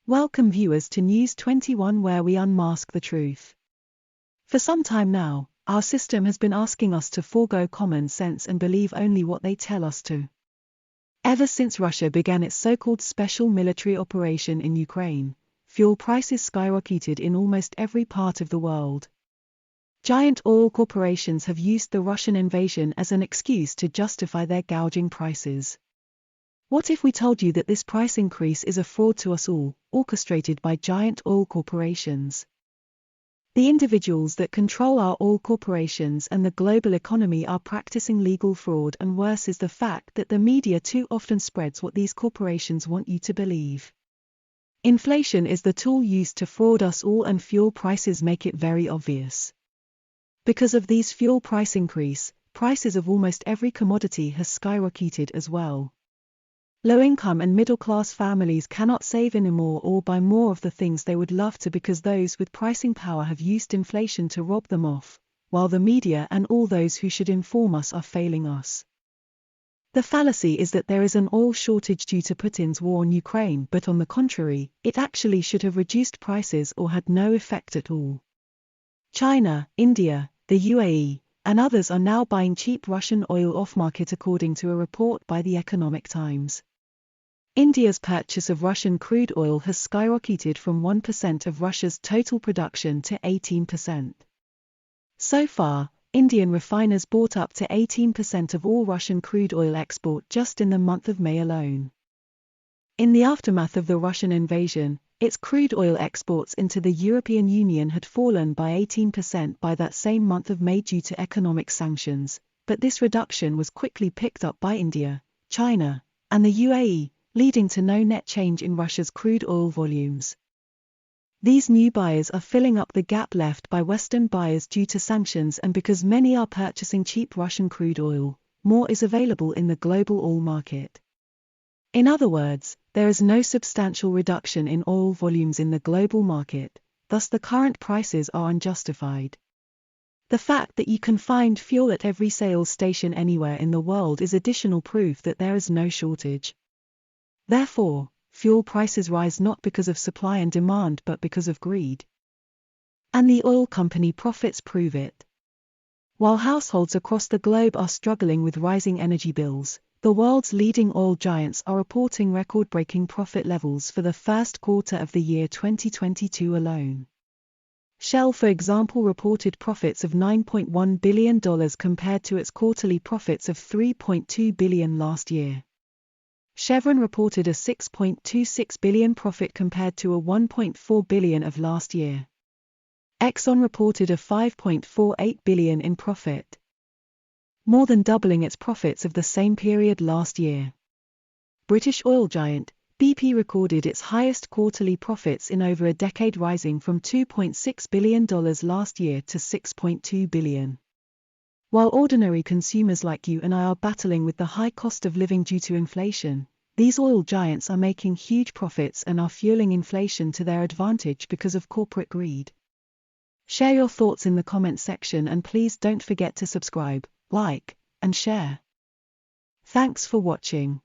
Welcome viewers to News 21, where we unmask the truth. For some time now, our system has been asking us to forego common sense and believe only what they tell us to. Ever since Russia began its so-called special military operation in Ukraine, fuel prices skyrocketed in almost every part of the world. Giant oil corporations have used the Russian invasion as an excuse to justify their gouging prices. What if we told you that this price increase is a fraud to us all, orchestrated by giant oil corporations? The individuals that control our oil corporations and the global economy are practicing legal fraud, and worse is the fact that the media too often spreads what these corporations want you to believe. Inflation is the tool used to fraud us all, and fuel prices make it very obvious. Because of these fuel price increase, prices of almost every commodity has skyrocketed as well. Low-income and middle-class families cannot save anymore or buy more of the things they would love to because those with pricing power have used inflation to rob them off, while the media and all those who should inform us are failing us. The fallacy is that there is an oil shortage due to Putin's war in Ukraine, but on the contrary, it actually should have reduced prices or had no effect at all. China, India, the UAE, and others are now buying cheap Russian oil off-market, according to a report by the Economic Times. India's purchase of Russian crude oil has skyrocketed from 1% of Russia's total production to 18%. So far, Indian refiners bought up to 18% of all Russian crude oil export just in the month of May alone. In the aftermath of the Russian invasion, its crude oil exports into the European Union had fallen by 18% by that same month of May due to economic sanctions, but this reduction was quickly picked up by India, China, and the UAE, leading to no net change in Russia's crude oil volumes. These new buyers are filling up the gap left by Western buyers due to sanctions, and because many are purchasing cheap Russian crude oil, more is available in the global oil market. In other words, there is no substantial reduction in oil volumes in the global market, thus the current prices are unjustified. The fact that you can find fuel at every sales station anywhere in the world is additional proof that there is no shortage. Therefore, fuel prices rise not because of supply and demand but because of greed. And the oil company profits prove it. While households across the globe are struggling with rising energy bills, the world's leading oil giants are reporting record-breaking profit levels for the first quarter of the year 2022 alone. Shell, for example, reported profits of $9.1 billion compared to its quarterly profits of $3.2 billion last year. Chevron reported a $6.26 billion profit compared to a $1.4 billion of last year. Exxon reported a $5.48 billion in profit, more than doubling its profits of the same period last year. British oil giant BP recorded its highest quarterly profits in over a decade, rising from $2.6 billion last year to $6.2 billion. While ordinary consumers like you and I are battling with the high cost of living due to inflation, these oil giants are making huge profits and are fueling inflation to their advantage because of corporate greed. Share your thoughts in the comment section, and please don't forget to subscribe, like, and share. Thanks for watching.